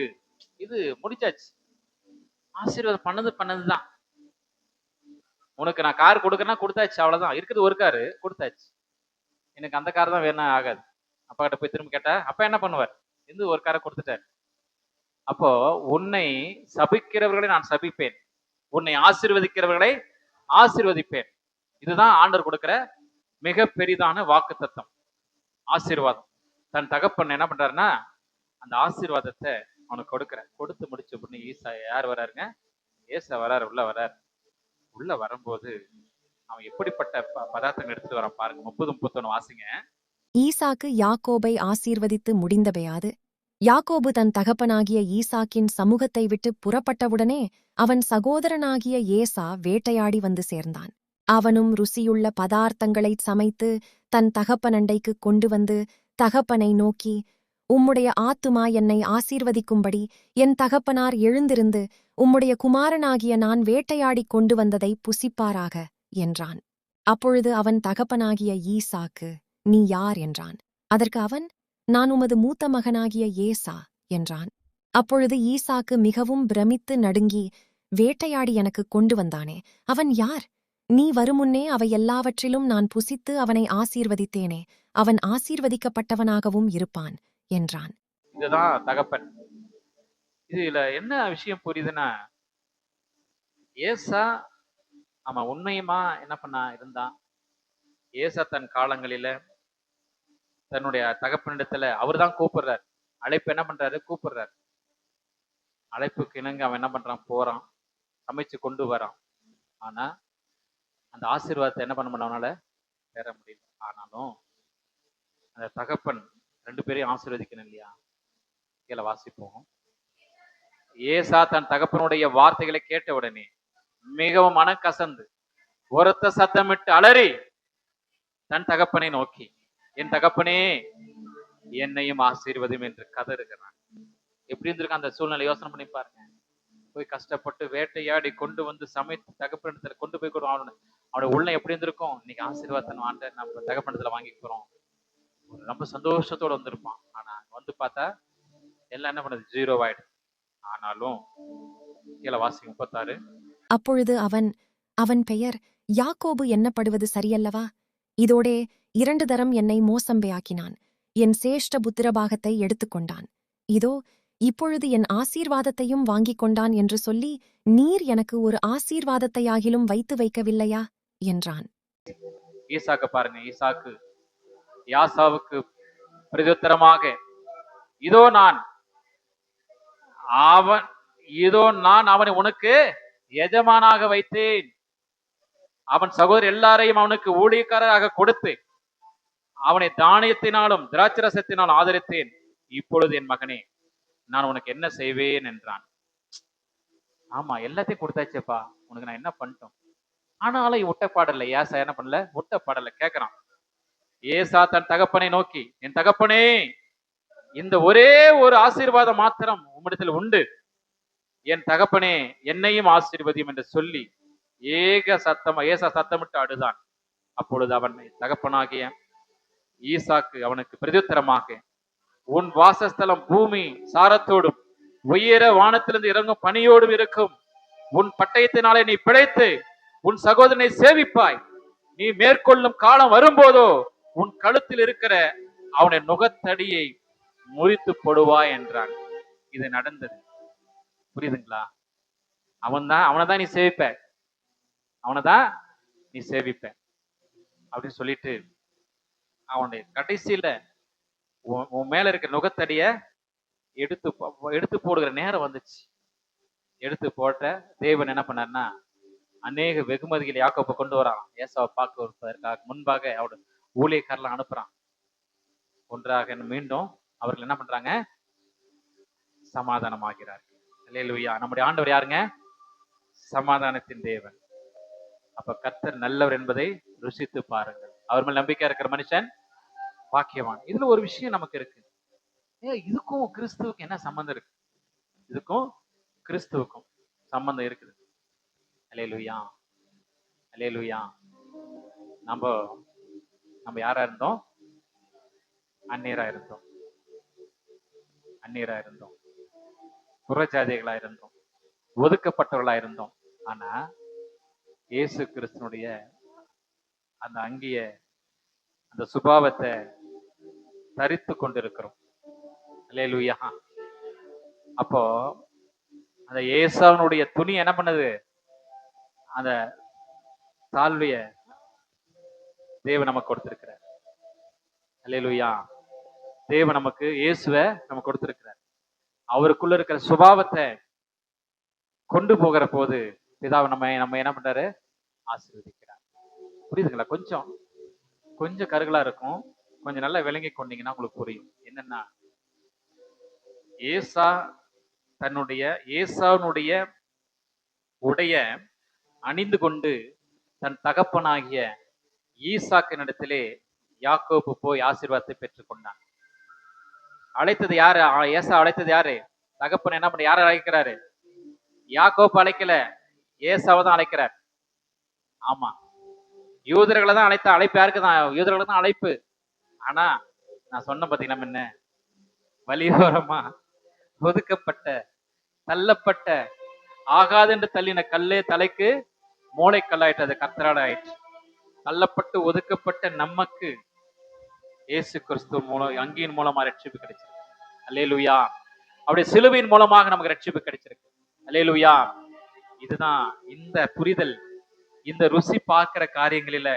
Speaker 1: இது முடிச்சாச்சு. ஆசீர்வாதம் பண்ணதுதான். உனக்கு நான் கார் கொடுக்கறேன்னா கொடுத்தாச்சு, அவ்வளவுதான். இருக்குது ஒரு காரு கொடுத்தாச்சு. எனக்கு அந்த கார் தான் வேணா ஆகாது. அப்பா கிட்ட போய் திரும்ப கேட்டா அப்பா என்ன பண்ணுவார்? இருந்து ஒரு காரை கொடுத்துட்டார். அப்போ உன்னை சபிக்கிறவர்களை நான் சபிப்பேன், உன்னை ஆசீர்வதிக்கிறவர்களை ஆசீர்வதிப்பேன். இதுதான் ஆண்டவர் கொடுக்கிற மிக பெரிதான வாக்கு தத்தம், ஆசீர்வாதம். தன் தகப்பன் என்ன பண்றாருன்னா அந்த ஆசீர்வாதத்தை அவனுக்கு கொடுத்து முடிச்ச உடனே ஈசா யார் வராருங்க? ஏசா வராரு. உள்ள வரும்போது அவன் எப்படிப்பட்ட பதார்த்தங்கள் எடுத்துட்டு வரான் பாருங்க. 30-31 வாசிங்க.
Speaker 4: ஈசாக்கு யாக்கோபை ஆசீர்வதித்து முடிந்தபையாது, யாக்கோபு தன் தகப்பனாகிய ஈசாக்கின் சமூகத்தை விட்டு புறப்பட்டவுடனே அவன் சகோதரனாகிய ஏசா வேட்டையாடி வந்து சேர்ந்தான். அவனும் ருசியுள்ள பதார்த்தங்களைச் சமைத்து தன் தகப்பனண்டைக்குக் கொண்டு வந்து தகப்பனை நோக்கி, உம்முடைய ஆத்துமா என்னை ஆசீர்வதிக்கும்படி என் தகப்பனார் எழுந்திருந்து உம்முடைய குமாரனாகிய நான் வேட்டையாடிக் கொண்டு வந்ததை புசிப்பாராக என்றான். அப்பொழுது அவன் தகப்பனாகிய ஈசாக்கு, நீ யார் என்றான். அதற்கு அவன், நான் உமது மூத்த மகனாகிய ஏசா என்றான். அப்பொழுது ஈசாக்கு மிகவும் பிரமித்து நடுங்கி, வேட்டையாடி எனக்கு கொண்டு வந்தானே, அவன் யார்? நீ வருமுன்னே அவை எல்லாவற்றிலும் நான் புசித்து அவனை ஆசீர்வதித்தேனே, அவன் ஆசீர்வதிக்கப்பட்டவனாகவும் இருப்பான் என்றான்.
Speaker 1: இதுதான் தகப்பன். இதுல என்ன விஷயம் புரியுதுன்னா, ஏசா அவன் உண்மையுமா என்ன பண்ணா இருந்தான். ஏசா தன் காலங்களில தன்னுடைய தகப்பனிடத்துல அவர் தான் கூப்பிடுறார். அழைப்பு என்ன பண்றாரு? கூப்பிடுறார். அழைப்புக்கு இணங்க அவன் என்ன பண்றான்? போறான், சமைச்சு கொண்டு வரான். ஆனா அந்த ஆசீர்வாதத்தை என்ன பண்ண முடியல, அவனால பெற முடியல. ஆனாலும் அந்த தகப்பன் 2 பேரையும் ஆசீர்வதிக்கணும் இல்லையா? கீழே வாசிப்போம். ஏசா தன் தகப்பனுடைய வார்த்தைகளை கேட்ட உடனே மிகவும் மனக்கசந்து உரத்த சத்தமிட்டு அலறி தன் தகப்பனை நோக்கி, என் தகப்பனே என்னையும் ஆசீர்வதியும் என்று கதறுகிறான். எப்படி இருந்திருக்க அந்த சூழ்நிலை யோசனை பண்ணி பாருங்க. போய் கஷ்டப்பட்டு வேட்டையாடி கொண்டு வந்து சமைத்து தகப்பனிடத்துல கொண்டு போய் கொடுவோம். அவனோட உள்ள எப்படி இருந்திருக்கும்? இன்னைக்கு ஆசீர்வாதத்தை ஆண்ட நம்ம தகப்பனிடத்துல வாங்கி போறோம், ரொம்ப சந்தோஷத்தோட வந்திருப்பான். ஆனா வந்து பார்த்தா எல்லாம் என்ன பண்ணது? 0 ஆயிடுது. ஆனாலும் கீழே வாசி 36.
Speaker 4: அப்பொழுது அவன் பெயர் யாக்கோபு எண்ணப்படுவது சரியல்லவா? இதோடே 2 தரம் என்னை மோசம்பையாக்கினான். என் சேஷ்ட புத்திரபாகத்தை எடுத்துக்கொண்டான். இதோ இப்பொழுது என் ஆசீர்வாதத்தையும் வாங்கிக் கொண்டான் என்று சொல்லி, நீர் எனக்கு ஒரு ஆசீர்வாதத்தையாகிலும் வைத்து வைக்கவில்லையா என்றான்.
Speaker 1: ஈசாக்கு பாருங்க. ஈசாக்கு யாசாவுக்கு பிரதியுத்தரமாக, இதோ நான் அவனை உனக்கு எஜமானாக வைத்தேன், அவன் சகோதரர் எல்லாரையும் அவனுக்கு ஊழியக்காரராக கொடுத்து அவனை தானியத்தினாலும் திராட்சரசத்தினாலும் ஆதரித்தேன். இப்பொழுது என் மகனே, நான் உனக்கு என்ன செய்வேன் என்றான். ஆமா, எல்லாத்தையும் கொடுத்தாச்சேப்பா, உனக்கு நான் என்ன பண்ணிட்டோம்? ஆனாலும் ஒட்டப்பாடல. ஏசா என்ன பண்ணல? ஒட்டப்பாடல கேட்கிறான். ஏசா தன் தகப்பனை நோக்கி, என் தகப்பனே, இந்த ஒரே ஒரு ஆசீர்வாதம் மாத்திரம் உம்மிடத்தில் உண்டு, என் தகப்பனே என்னையும் ஆசீர்வதியும் என்று சொல்லி ஏசா சத்தமிட்டு அழுதான். அப்பொழுது அவன் தகப்பனாகிய ஈசாக்கு அவனுக்கு பிரதியுத்தரமாக, உன் வாசஸ்தலம் பூமி சாரத்தோடும் உயர வானத்திலிருந்து இறங்கும் பனியோடும் இருக்கும். உன் பட்டயத்தினாலே நீ பிழைத்து உன் சகோதரனை சேவிப்பாய். நீ மேற்கொள்ளும் காலம் வரும்போதோ உன் கழுத்தில் இருக்கிற அவனை நுகத்தடியை முறித்து போடுவாய் என்றான். இது நடந்தது. புரியுதுங்களா? அவனைதான் நீ சேவிப்ப, அவனைதான் நீ சேவிப்ப அப்படின்னு சொல்லிட்டு அவனுடைய கடைசியில உன் மேல இருக்கிற நுகத்தடிய எடுத்து போடுகிற நேரம் வந்துச்சு. எடுத்து போட்ட தேவன் என்ன பண்ணார்னா, அநேக வெகுமதிகளை யாக்கோபை கொண்டு வரான். ஏசாவை பார்க்க முன்பாக அவரோட ஊழியக்காரெல்லாம் அனுப்புறான். ஒன்றாக மீண்டும் அவர்கள் என்ன பண்றாங்க? சமாதானமாகிறார்கள். அல்லேலூயா. நம்முடைய ஆண்டவர் யாருங்க? சமாதானத்தின் தேவன். அப்ப கர்த்தர் நல்லவர் என்பதை ருசித்து பாருங்கள். அவர் மேல் நம்பிக்கை இருக்கிற மனுஷன் பாக்கியவான். இதுல ஒரு விஷயம் நமக்கு இருக்கு. இதுக்கும் கிறிஸ்துவுக்கும் என்ன சம்பந்தம் இருக்கு? இதுக்கும் கிறிஸ்துவுக்கும் சம்பந்தம் இருக்குது. அல்லேலூயா, அல்லேலூயா. நம்ம யாரா இருந்தோம்? அந்நியரா இருந்தோம், அந்நியரா இருந்தோம், புறஜாதிகளா இருந்தோம், ஒதுக்கப்பட்டவர்களா இருந்தோம். ஆனா இயேசு கிறிஸ்துனுடைய அந்த அங்கிய அந்த சுபாவத்தை தரித்து கொண்டிருக்கிறோம். அல்லேலூயா. அப்போ அந்த ஏசாவுடைய துணி என்ன பண்ணுது? அந்த தாழ்வைய தேவன் நமக்கு கொடுத்திருக்கிறார். அல்லேலூயா. தேவன் நமக்கு இயேசுவை நமக்கு கொடுத்திருக்கிறார். அவருக்குள்ள இருக்கிற சுபாவத்தை கொண்டு போகிற போது பிதாவை நம்ம என்ன பண்றாரு? ஆசீர்வதிக்கிறார். புரியுதுங்களா? கொஞ்சம் கருகளா இருக்கும். கொஞ்சம் நல்லா விளங்கி கொண்டீங்கன்னா உங்களுக்கு புரியும். என்னன்னா, ஏசாவுடைய உடைய அணிந்து கொண்டு தன் தகப்பனாகிய ஈசாக்கினிடத்திலே யாக்கோபு போய் ஆசீர்வாதத்தை பெற்றுக் கொண்டான். அழைத்தது யாரு? ஏசா அழைத்தது யாரு? தகப்பன் என்ன பண்ண யாரை அழைக்கிறாரு? யாக்கோபு அழைக்கல, ஏசாவை தான் அழைக்கிறார். ஆமா, யூதர்களை தான் அழைத்த அழைப்பு. யாருக்கு தான்? யூதர்களை தான் அழைப்பு. ஆனா நான் சொன்ன பாத்தீங்கன்னா என்ன, வலியோரமா ஒதுக்கப்பட்ட, தள்ளப்பட்ட, ஆகாது என்று தள்ளின கல்லே தலைக்கு மூளைக்கல்லாயிட்டு அது கர்த்தரால் ஆயிடுச்சு. தள்ளப்பட்டு ஒதுக்கப்பட்ட நமக்கு இயேசு கிறிஸ்து மூலம் அங்கியின் மூலமா ரட்சிப்பு கிடைச்சிருக்கு. அல்லேலூயா. அப்படியே சிலுவையின் மூலமாக நமக்கு ரட்சிப்பு கிடைச்சிருக்கு. அல்லேலூயா. இதுதான் இந்த புரிதல், இந்த ருசி பார்க்கிற காரியங்களில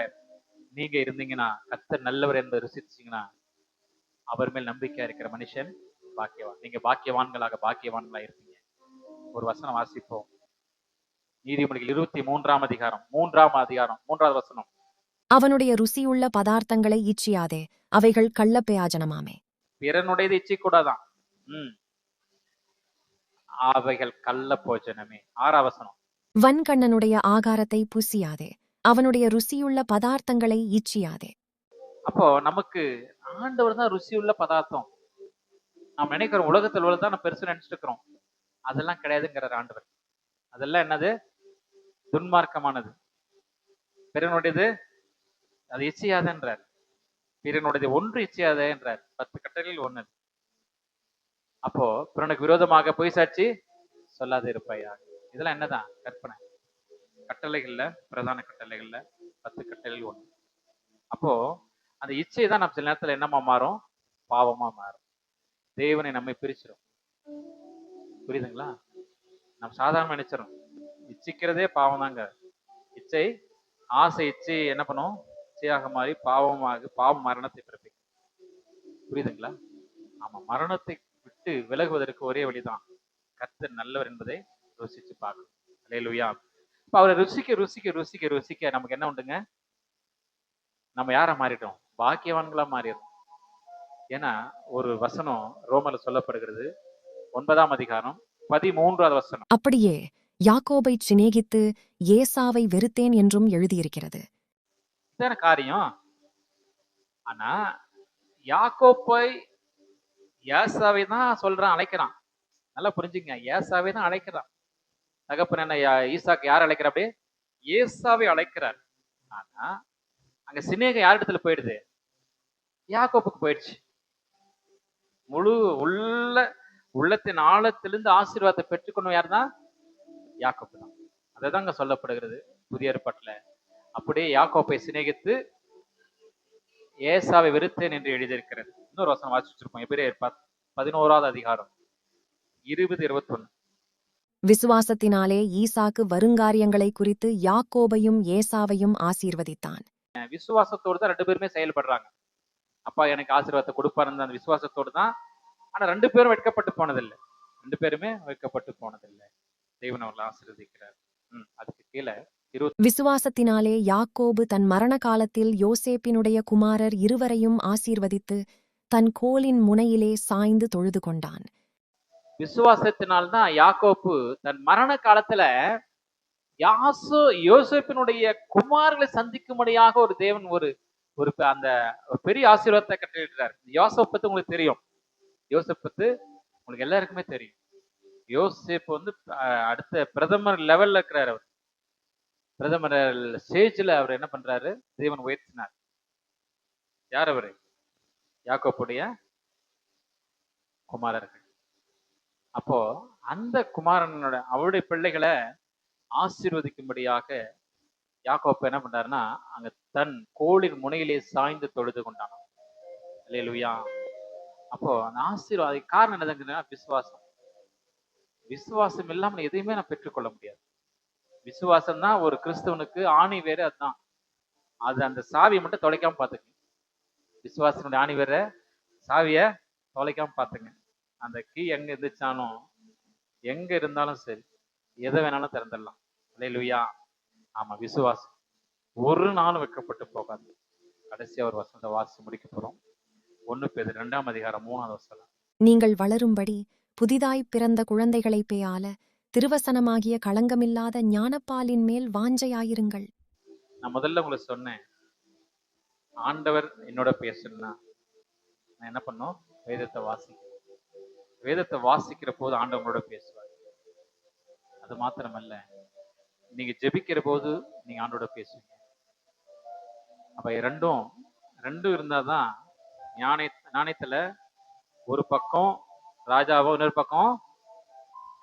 Speaker 1: நீங்க இருந்தீங்கன்னா, கர்த்தர் நல்லவர் என்பதை ருசிச்சீங்கன்னா, அவர் மேல் நம்பிக்கை இருக்கிற மனுஷன் பாக்கியவான். நீங்க பாக்கியவான்களா இருப்பீங்க. ஒரு வசனம் வாசிப்போம். நீதிமொழிகள் 23ஆம் அதிகாரம் 3வது வசனம்.
Speaker 4: அவனுடைய ருசியுள்ள பதார்த்தங்களை இச்சியாதே, அவைகள் கள்ளப்பெயாஜனமாமே.
Speaker 1: பிறனுடையது இச்சிக்கூடாதான். அவைகள் கள்ள போஜனமே. 6ஆம் வசனம்.
Speaker 4: வன்கண்ணனுடைய ஆகாரத்தை புசியாதே, அவனுடைய ருசியுள்ள பதார்த்தங்களை இச்சியாதே.
Speaker 1: அப்போ நமக்கு ஆண்டவர் தான் ருசியுள்ள பதார்த்தம். நாம் நினைக்கிறோம் உலகத்தில் உள்ளதான் நம்ம பெருசு நினைச்சிட்டு இருக்கிறோம். அதெல்லாம் கிடையாதுங்கிறார் ஆண்டவர். அதெல்லாம் என்னது? துன்மார்க்கமானது. பிறனுடையது அது இச்சையாதன்றார். பிறனுடையது ஒன்று இச்சையாத என்றார். 10 கட்டளையில் ஒண்ணு. அப்போ பிறனுக்கு விரோதமாக பொய் சாட்சி சொல்லாது இருப்பாயா. இதெல்லாம் என்னதான்? கற்பனை. கட்டளைகள்ல, பிரதான கட்டளைகள்ல 10 கட்டளையில் ஒண்ணு. அப்போ அந்த இச்சை தான் நம்ம சில நேரத்துல என்னமா மாறும்? பாவமா மாறும். தேவனை நம்மை பிரிச்சிடும். புரியுதுங்களா? நம்ம சாதாரண நினைச்சிடும் இச்சிக்கிறதே பாவம் தாங்க. இச்சை, ஆசை இச்சை என்ன பண்ணும்? இச்சையாக மாறி பாவம் மரணத்தை பிறப்பிக்கும். புரியுதுங்களா? ஆமா, மரணத்தை விட்டு விலகுவதற்கு ஒரே வழிதான் கர்த்தர் நல்லவர் என்பதை ருசிச்சு பார்க்கணும். அல்லேலூயா. இப்ப அவரை ருசிக்க நமக்கு என்ன உண்டுங்க? நம்ம யார மாறிட்டோம்? பாக்கியவான்களா மாறிடும். ஏன்னா ஒரு வசனம் ரோமர்ல சொல்லப்படுகிறது, 9ஆம் அதிகாரம் 13வது வசனம்.
Speaker 4: அப்படியே யாக்கோபை சிநேகித்து ஏசாவை வெறுத்தேன் என்றும் எழுதியிருக்கிறது.
Speaker 1: இதான காரியம். ஆனா யாக்கோப்பை ஏசாவை தான் சொல்றான், அழைக்கிறான். நல்லா புரிஞ்சுங்க, ஏசாவை தான் அழைக்கிறான். தகப்பன் என்ன ஈசாக்கு யார் அழைக்கிறா? அப்படியே ஏசாவை அழைக்கிறார். ஆனா அங்க சிநேகம் யார் இடத்துல போயிடுது? யாக்கோப்புக்கு போயிடுச்சு. முழு உள்ளத்தின் ஆழத்திலிருந்து ஆசீர்வாதத்தை பெற்றுக்கொண்டு யார் தான்? யாக்கோப்பு தான். அதுதான் அங்க சொல்லப்படுகிறது புதிய ஏற்பாட்டுல. அப்படியே யாக்கோப்பை சிநேகித்து ஏசாவை வெறுத்தேன் என்று எழுதியிருக்கிறது. இன்னொரு வசனம் வாசிச்சு வச்சிருப்போம், எபிரேயர் 11வது அதிகாரம் 20-21.
Speaker 4: விசுவாசத்தினாலே ஈசாக்கு வருங்காரியங்களை குறித்து யாக்கோபையும் ஏசாவையும் ஆசீர்வதித்தான்.
Speaker 1: விசுவாசத்தோடு தான் ரெண்டு பேருமே செயல்படுறாங்க. அப்பா எனக்கு ஆசீர்வாதத்தை கொடுப்பாருன்னு அந்த விசுவாசத்தோடு தான். ஆனா ரெண்டு பேரும் வெட்கப்பட்டு போனதில்லை. ரெண்டு பேருமே வெட்கப்பட்டு போனதில்லை. தேவன் அவர்களை ஆசீர்வதிக்கிறார். அதுக்கு கீழே
Speaker 4: விசுவாசத்தினாலே யாக்கோபு தன் மரண காலத்தில் யோசேப்பினுடைய குமாரர் இருவரையும் ஆசீர்வதித்து தன் கோலின் முனையிலே சாய்ந்து தொழுது கொண்டான்.
Speaker 1: விசுவாசத்தினால்தான் யாக்கோப்பு தன் மரண காலத்துல யோசேப்பினுடைய குமார்களை சந்திக்கும்படியாக ஒரு தேவன் ஒரு அந்த பெரிய ஆசீர்வாதத்தை கட்டளிடுறார். யோசேப் பத்தி உங்களுக்கு தெரியும். யோசேப் பத்தி உங்களுக்கு எல்லாருக்குமே தெரியும். யோசேப் வந்து அடுத்த பிரதமர் லெவல்ல இருக்கிறார். அவர் பிரதமர் ஸ்டேஜ்ல அவர் என்ன பண்றாரு? தேவன் உயர்த்தினார். யார் அவரு? யாக்கோப்புடைய குமாரர்கள். அப்போ அந்த குமாரனோட அவருடைய பிள்ளைகளை ஆசீர்வதிக்கும்படியாக யாக்கோப்பு என்ன பண்றாருன்னா அங்க தன் கோலின் முனையிலே சாய்ந்து தொழுது கொண்டான். அல்லேலூயா. அப்போ அந்த ஆசீர்வாதம் காரணம் என்னதுங்கன்னா விசுவாசம். விசுவாசம் இல்லாம எதையுமே நான் பெற்றுக்கொள்ள முடியாது. விசுவாசம் தான் ஒரு கிறிஸ்தவனுக்கு ஆணி வேற. அதுதான் அது. அந்த சாவியை மட்டும் தொலைக்காம பாத்துங்க. விசுவாசனுடைய ஆணி வேற, சாவிய தொலைக்காம பாத்துங்க. அந்த கீ எங்க இருந்துச்சாலும் எங்க இருந்தாலும் சரி, எதை வேணாலும் திறந்துடலாம். அல்லேலூயா. ஆமா, விசுவாசம் ஒரு நாளும் வைக்கப்பட்டு போகாது. கடைசியா ஒரு வசனத்தை வாசிச்சு முடிக்க போறோம். 1 பேதுரு 2ஆம் அதிகாரம் 3வது வசனம்.
Speaker 4: நீங்கள் வளரும்படி புதிதாய் பிறந்த குழந்தைகளைப் பேயால திருவசனமாகிய களங்கமில்லாத ஞானப்பாலின் மேல் வாஞ்சையாயிருங்கள்.
Speaker 1: நான் முதல்ல உங்களுக்கு சொன்னேன், ஆண்டவர் என்னோட பேசணும்னா நான் என்ன பண்ணும்? வேதத்தை வாசிக்கிறேன். வேதத்தை வாசிக்கிற போது ஆண்டவங்களோட பேசுவார். அது மாத்திரமல்ல, நீங்க ஜெபிக்கிற போது நீங்க ஆண்டோட பேசுவீங்க. அப்ப ரெண்டும் இருந்தாதான் நாணயத்துல ஒரு பக்கம் ராஜாவோ இன்னொரு பக்கம்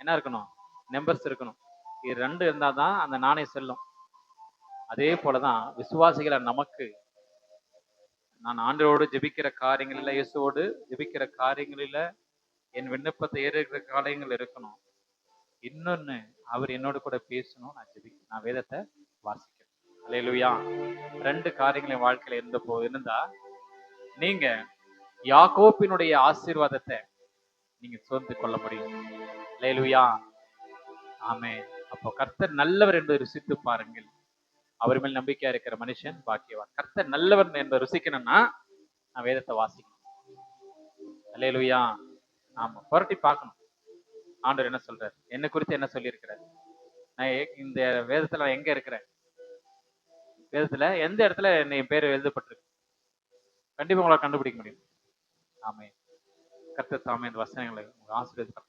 Speaker 1: என்ன இருக்கணும்? நம்பர்ஸ் இருக்கணும். இது ரெண்டு இருந்தாதான் அந்த நாணயம் செல்லும். அதே போலதான் விசுவாசிகளை நமக்கு நான் ஆண்டவரோடு ஜெபிக்கிற காரியங்களில, இயேசுவோடு ஜெபிக்கிற காரியங்களில என் விண்ணப்பத்தை ஏறுகிற காரியங்கள் இருக்கணும். இன்னொன்னு, அவர் என்னோட கூட பேசணும். நான் வேதத்தை வாசிக்கிறேன். அல்லேலூயா. 2 காரியங்கள் என் வாழ்க்கையில இருந்தா நீங்க யாக்கோப்பினுடைய ஆசீர்வாதத்தை நீங்க சுதந்திரித்துக் கொள்ள முடியும். அல்லேலூயா. ஆமென். அப்போ கர்த்தர் நல்லவர் என்பதை ருசித்து பாருங்கள். அவர் மேல் நம்பிக்கையா இருக்கிற மனுஷன் பாக்கியவான். கர்த்தர் நல்லவர் என்பதை ருசிக்கணும்னா நான் வேதத்தை வாசிக்கணும். அல்லேலூயா. ஆமா, புரட்டி பார்க்கணும். ஆண்டவர் என்ன சொல்றாரு, என்ன குறித்து என்ன சொல்லி இருக்கிறார், நான் இந்த வேதத்துல எங்க இருக்கிறேன், வேதத்துல எந்த இடத்துல என் பேர் எழுதப்பட்டிருக்கு, கண்டிப்பா உங்களால் கண்டுபிடிக்க முடியும். ஆமே. கர்த்தர் தாமே இந்த வசனங்களை ஆசீர்வதித்து